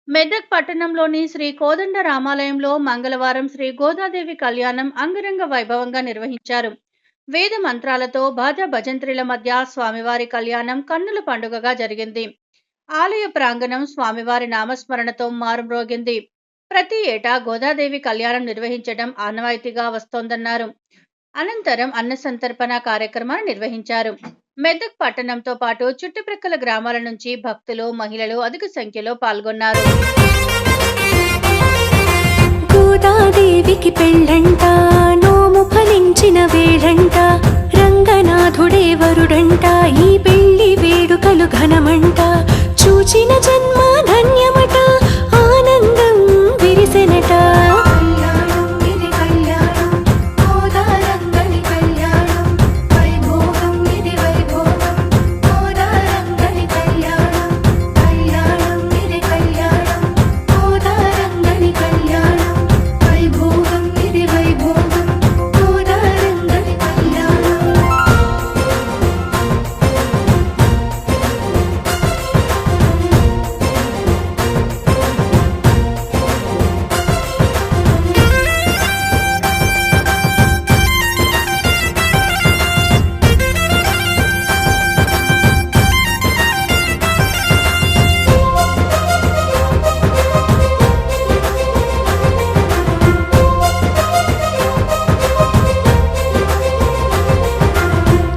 మెదక్ పట్టణంలోని శ్రీ కోదండ రామాలయంలో మంగళవారం శ్రీ గోదాదేవి కళ్యాణం అంగరంగ వైభవంగా నిర్వహించారు. వేద మంత్రాలతో బాజా భజంత్రీల మధ్య స్వామివారి కళ్యాణం కన్నుల పండుగగా జరిగింది. ఆలయ ప్రాంగణం స్వామివారి నామస్మరణతో మారుమ్రోగింది. ప్రతి ఏటా గోదాదేవి కళ్యాణం నిర్వహించడం ఆనవాయితీగా వస్తోందన్నారు. అనంతరం అన్న సంతర్పణ కార్యక్రమాన్ని నిర్వహించారు. మెదక్ పట్టణంతో పాటు చుట్టుప్రక్కల గ్రామాల నుంచి భక్తులు, మహిళలు అధిక సంఖ్యలో పాల్గొన్నారు. గోదాదేవికి పెళ్ళంట, నోము ఫలించిన వేళంట, రంగనాథుడే వరుడంట, ఈ పెళ్లి వేడుకలు ఘనమంట, చూచిన జన్మ ధన్యమట, ఆనందం విరిసెనట.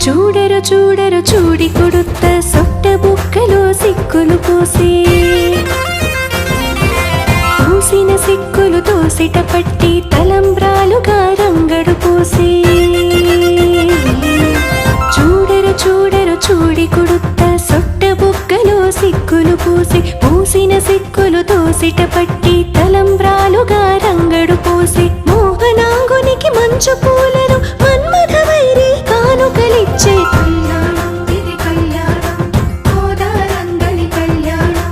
చూడరు చూడరు చూడి కొడుత్త సొట్ట బుక్కలో సిక్కులు పోసి, పూసిన సిక్కులు తోసిట పట్టి తలంబ్రాలుగా రంగడు పోసి. చూడరు చూడరు చూడి కొడుత్త సొట్ట బుక్కలో సిక్కులు పోసి, పూసిన సిక్కులు తోసిట పట్టి తలంబ్రాలుగా రంగడు పోసి, మోహనాంగునికి మంచు